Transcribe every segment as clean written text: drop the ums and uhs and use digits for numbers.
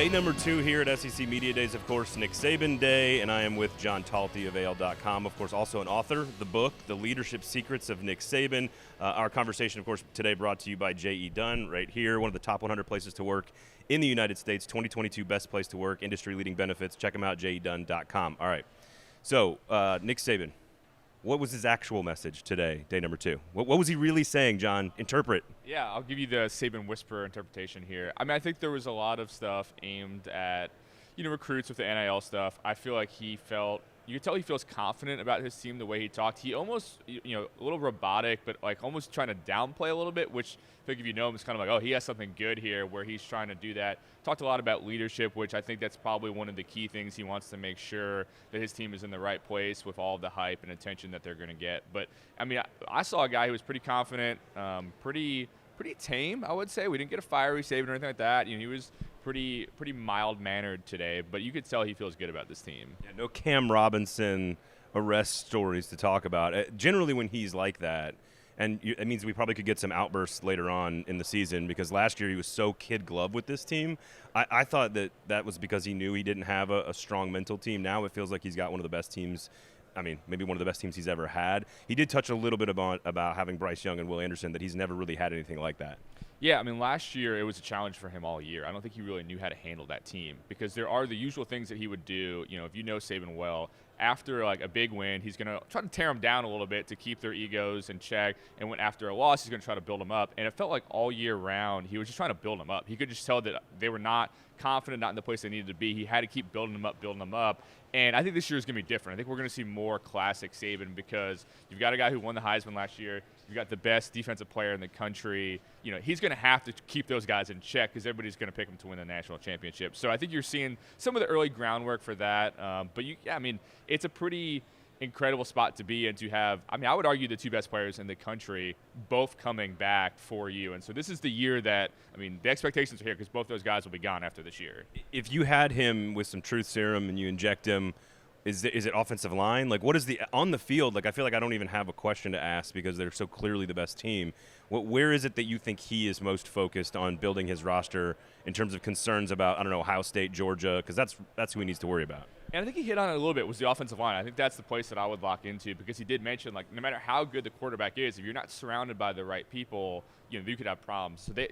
Day number 2 here at SEC Media Days, of course, Nick Saban Day, and I am with John Talty of AL.com, of course, also an author, the book, The Leadership Secrets of Nick Saban. Our conversation, of course, today brought to you by J.E. Dunn, right here, one of the top 100 places to work in the United States, 2022 best place to work, industry-leading benefits. Check them out, jedunn.com. All right, so Nick Saban, what was his actual message today, day number 2? What was he really saying, John? Interpret. Yeah, I'll give you the Saban whisper interpretation here. I mean, I think there was a lot of stuff aimed at, recruits with the NIL stuff. I feel like you could tell he feels confident about his team the way he talked. He almost, a little robotic, but like almost trying to downplay a little bit, which I think if you know him, it's kind of like, oh, he has something good here where he's trying to do that. Talked a lot about leadership, which I think that's probably one of the key things he wants to make sure that his team is in the right place with all the hype and attention that they're going to get. But, I mean, I saw a guy who was pretty confident, pretty tame, I would say. We didn't get a fiery Saban or anything like that. He was pretty mild-mannered today, but you could tell he feels good about this team. Yeah, no Cam Robinson arrest stories to talk about. Generally, when he's like that, and it means we probably could get some outbursts later on in the season because last year he was so kid glove with this team. I thought that was because he knew he didn't have a strong mental team. Now it feels like he's got one of the best teams. I mean, maybe one of the best teams he's ever had. He did touch a little bit about having Bryce Young and Will Anderson, that he's never really had anything like that. Yeah, I mean, last year it was a challenge for him all year. I don't think he really knew how to handle that team because there are the usual things that he would do. If you know Saban well, after like a big win, he's going to try to tear them down a little bit to keep their egos in check. And when after a loss, he's going to try to build them up. And it felt like all year round, he was just trying to build them up. He could just tell that they were not confident, not in the place they needed to be. He had to keep building them up. And I think this year is going to be different. I think we're going to see more classic Saban because you've got a guy who won the Heisman last year. You've got the best defensive player in the country. He's going to have to keep those guys in check because everybody's going to pick him to win the national championship. So I think you're seeing some of the early groundwork for that. But it's a pretty incredible spot to be in to have, I would argue the two best players in the country both coming back for you. And so this is the year that, the expectations are here because both those guys will be gone after this year. If you had him with some truth serum and you inject him, is it offensive line? Like, what is on the field? Like, I feel like I don't even have a question to ask because they're so clearly the best team. Where is it that you think he is most focused on building his roster in terms of concerns about, Ohio State, Georgia? Because that's who he needs to worry about. And I think he hit on it a little bit was the offensive line. I think that's the place that I would lock into because he did mention, like, no matter how good the quarterback is, if you're not surrounded by the right people, you could have problems. So they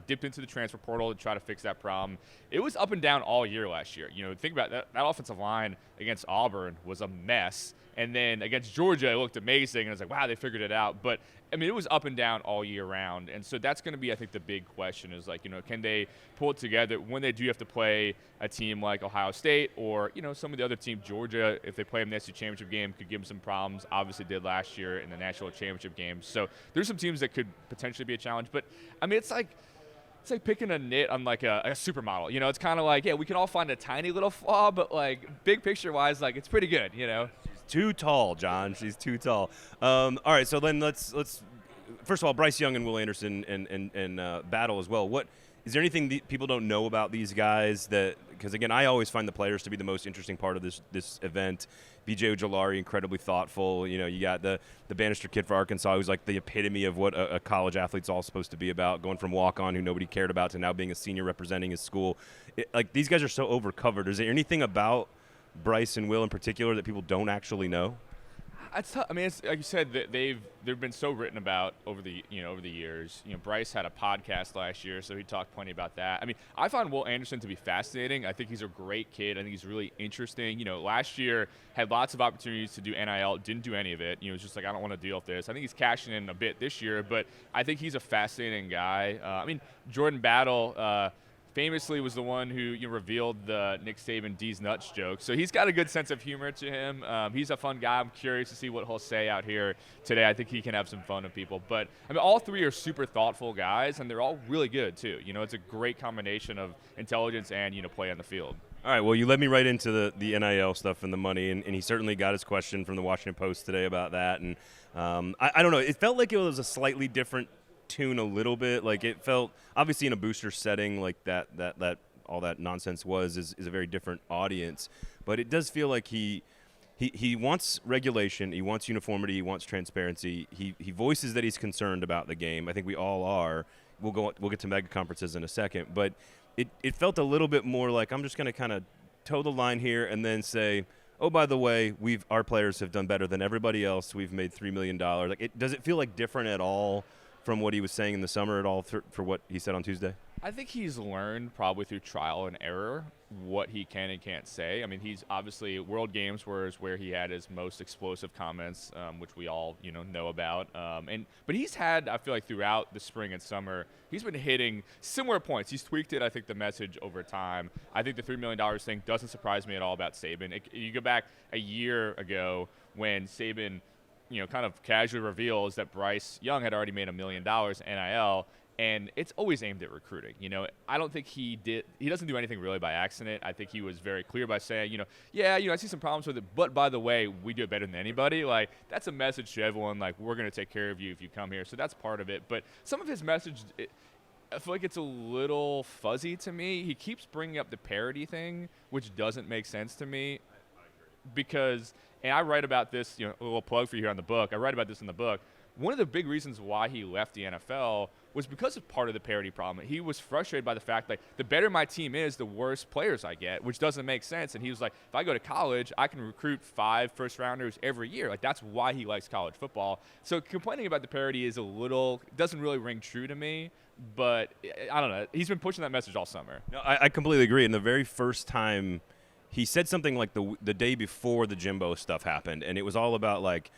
dipped into the transfer portal to try to fix that problem. It was up and down all year last year. Think about that offensive line against Auburn was a mess. And then against Georgia, it looked amazing. And I was like, wow, they figured it out. But, it was up and down all year round. And so that's going to be, I think, the big question is, like, can they pull it together when they do have to play a team like Ohio State or, some of the other teams, Georgia, if they play them in the SEC championship game, could give them some problems. Obviously did last year in the national championship game. So there's some teams that could potentially be a challenge. But, it's like picking a nit on like a supermodel. It's kind of like, yeah, we can all find a tiny little flaw, but like big picture wise, like it's pretty good, She's too tall, John. She's too tall. All right, so then let's first of all, Bryce Young and Will Anderson and battle as well. What is there anything that people don't know about these guys because again, I always find the players to be the most interesting part of this event. B.J. Ojolari, incredibly thoughtful. You got the Bannister kid for Arkansas, who's like the epitome of what a college athlete's all supposed to be about, going from walk-on who nobody cared about to now being a senior representing his school. These guys are so overcovered. Is there anything about Bryce and Will in particular that people don't actually know? It's tough. It's like you said, they've been so written about over the years. Bryce had a podcast last year, so he talked plenty about that. I find Will Anderson to be fascinating. I think he's a great kid. I think he's really interesting. Last year had lots of opportunities to do NIL, didn't do any of it. It was just like, I don't want to deal with this. I think he's cashing in a bit this year, but I think he's a fascinating guy. Jordan Battle. Famously was the one who revealed the Nick Saban D's nuts joke. So he's got a good sense of humor to him. He's a fun guy. I'm curious to see what he'll say out here today. I think he can have some fun with people. But, all three are super thoughtful guys, and they're all really good, too. It's a great combination of intelligence and, play on the field. All right, well, you led me right into the NIL stuff and the money, and he certainly got his question from the Washington Post today about that. And I don't know. It felt like it was a slightly different tune a little bit. Like it felt obviously in a booster setting like that all that nonsense is a very different audience, but it does feel like he wants regulation, he wants uniformity, he wants transparency. He voices that he's concerned about the game. I think we all are. We'll get to mega conferences in a second, but it felt a little bit more like I'm just going to kind of toe the line here and then say, oh, by the way, our players have done better than everybody else. We've made $3 million. Like, does it feel like different at all from what he was saying in the summer at all for what he said on Tuesday? I think he's learned probably through trial and error what he can and can't say. I mean, he's obviously World Games where he had his most explosive comments, which we all know about. But he's had, I feel like throughout the spring and summer, he's been hitting similar points. He's tweaked it, I think, the message over time. I think the $3 million thing doesn't surprise me at all about Saban. You go back a year ago when Saban, kind of casually reveals that Bryce Young had already made $1 million NIL. And it's always aimed at recruiting. I don't think he doesn't do anything really by accident. I think he was very clear by saying, I see some problems with it, but by the way, we do it better than anybody. Like, that's a message to everyone, like, we're going to take care of you if you come here. So that's part of it. But some of his message, I feel like it's a little fuzzy to me. He keeps bringing up the parity thing, which doesn't make sense to me because, and I write about this, a little plug for you here on the book. I write about this in the book. One of the big reasons why he left the NFL was because of part of the parity problem. He was frustrated by the fact that the better my team is, the worse players I get, which doesn't make sense. And he was like, if I go to college, I can recruit 5 first-rounders every year. Like, that's why he likes college football. So complaining about the parity doesn't really ring true to me. But I don't know. He's been pushing that message all summer. No, I completely agree. And the very first time he said something like the day before the Jimbo stuff happened, and it was all about, like,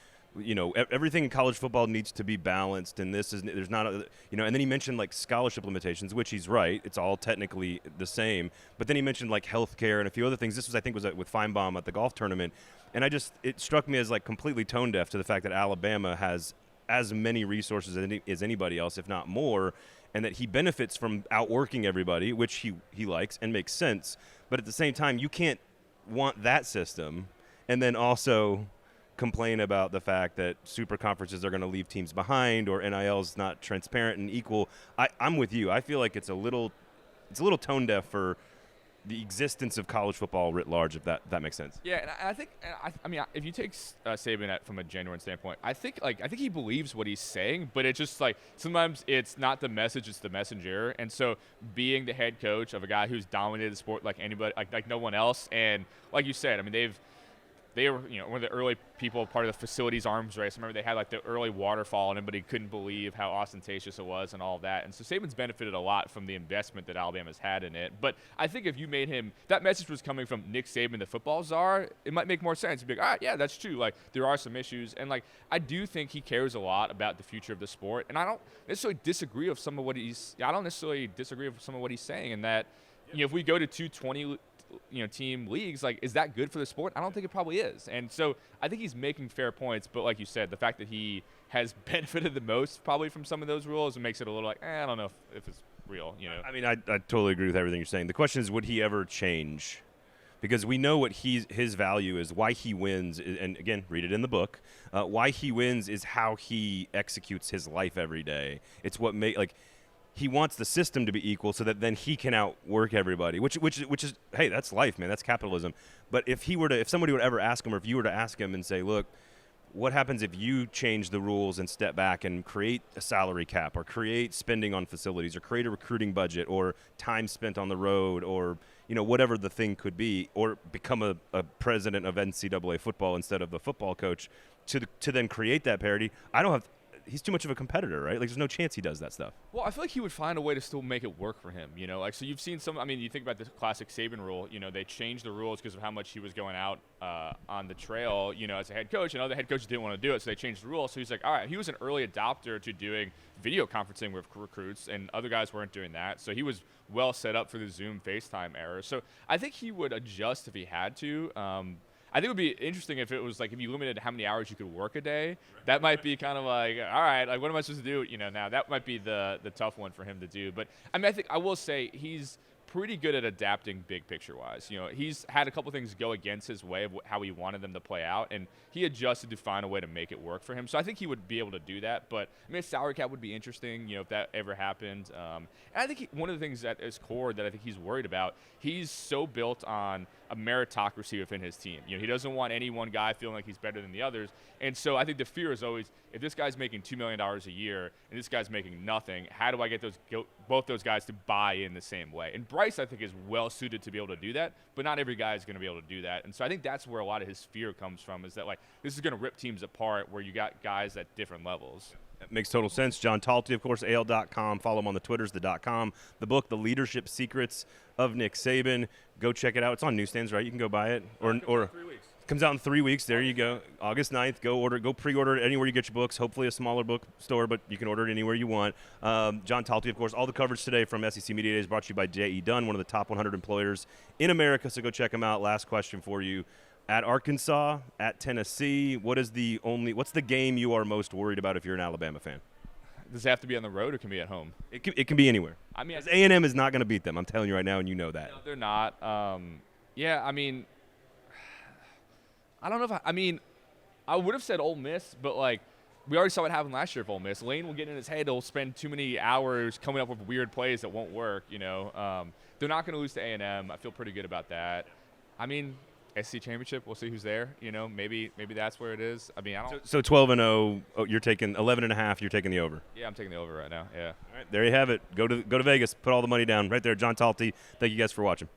everything in college football needs to be balanced, and there's not and then he mentioned, like, scholarship limitations, which he's right. It's all technically the same. But then he mentioned, like, healthcare and a few other things. This was, I think, with Feinbaum at the golf tournament. And it struck me as, like, completely tone deaf to the fact that Alabama has as many resources as anybody else, if not more, and that he benefits from outworking everybody, which he likes and makes sense. But at the same time, you can't want that system and then also complain about the fact that super conferences are going to leave teams behind or NIL is not transparent and equal. I'm with you. I feel like it's a little tone deaf for the existence of college football writ large, if that makes sense. Yeah, and I think, if you take Saban from a genuine standpoint, I think he believes what he's saying, but it's just like sometimes it's not the message, it's the messenger. And so being the head coach of a guy who's dominated the sport like anybody, like no one else, and like you said, I mean, they were, one of the early people, part of the facilities arms race. I remember they had, like, the early waterfall, and everybody couldn't believe how ostentatious it was and all of that. And so Saban's benefited a lot from the investment that Alabama's had in it. But I think if you made him – that message was coming from Nick Saban, the football czar, it might make more sense. You'd be like, all right, yeah, that's true. Like, there are some issues. And, like, I do think he cares a lot about the future of the sport. And I don't necessarily disagree with some of what he's saying in that, if we go to 220 team leagues, like, is that good for the sport? I don't think it probably is. And so I think he's making fair points, but like you said, the fact that he has benefited the most probably from some of those rules, it makes it a little like, I don't know if it's real, I mean, I totally agree with everything you're saying. The question is, would he ever change? Because we know what his value is, why he wins, and again, read it in the book. Why he wins is how he executes his life every day. It's what he wants the system to be equal so that then he can outwork everybody, which is, hey, that's life, man. That's capitalism. But if somebody would ever ask him, or if you were to ask him and say, look, what happens if you change the rules and step back and create a salary cap or create spending on facilities or create a recruiting budget or time spent on the road or, whatever the thing could be, or become a president of NCAA football instead of the football coach to then create that parity? He's too much of a competitor, right? Like, there's no chance he does that stuff. Well, I feel like he would find a way to still make it work for him, Like, so you've seen you think about the classic Saban rule, they changed the rules because of how much he was going out on the trail, as a head coach, and other head coaches didn't want to do it, so they changed the rules. So he's like, all right, he was an early adopter to doing video conferencing with recruits, and other guys weren't doing that. So he was well set up for the Zoom FaceTime era. So I think he would adjust if he had to. I think it would be interesting if it was like if you limited how many hours you could work a day. That might be kind of like, all right, like what am I supposed to do? Now that might be the tough one for him to do. But I think I will say he's pretty good at adapting big picture wise. He's had a couple things go against his way of how he wanted them to play out, and he adjusted to find a way to make it work for him. So I think he would be able to do that. But a salary cap would be interesting, if that ever happened. And I think one of the things at his core that I think he's worried about, he's so built on a meritocracy within his team. He doesn't want any one guy feeling like he's better than the others. And so I think the fear is always, if this guy's making $2 million a year and this guy's making nothing, how do I get both those guys to buy in the same way? And Bryce, I think, is well suited to be able to do that, but not every guy is going to be able to do that. And so I think that's where a lot of his fear comes from, is that like this is going to rip teams apart where you got guys at different levels. That makes total sense. John Talty, of course, AL.com. Follow him on the Twitters, the .com. The book, The Leadership Secrets of Nick Saban. Go check it out. It's on newsstands, right? You can go buy it. Or 3 weeks. Comes out in 3 weeks. There you go. August 9th. Go pre-order it anywhere you get your books. Hopefully a smaller bookstore, but you can order it anywhere you want. John Talty, of course. All the coverage today from SEC Media Days brought to you by J.E. Dunn, one of the top 100 employers in America. So go check him out. Last question for you. At Arkansas, at Tennessee, what's the game you are most worried about if you're an Alabama fan? Does it have to be on the road or can it be at home? It can be anywhere. I mean, A&M is not going to beat them. I'm telling you right now, and you know that. No, they're not. Yeah, I mean, I don't know if I would have said Ole Miss, but like we already saw what happened last year with Ole Miss. Lane will get in his head. He'll spend too many hours coming up with weird plays that won't work. They're not going to lose to A&M. I feel pretty good about that. I mean, SEC championship. We'll see who's there. Maybe that's where it is. I mean, I don't. So 12-0. You're taking 11.5. You're taking the over. Yeah, I'm taking the over right now. Yeah. All right, there you have it. Go to Vegas. Put all the money down right there. John Talty. Thank you guys for watching.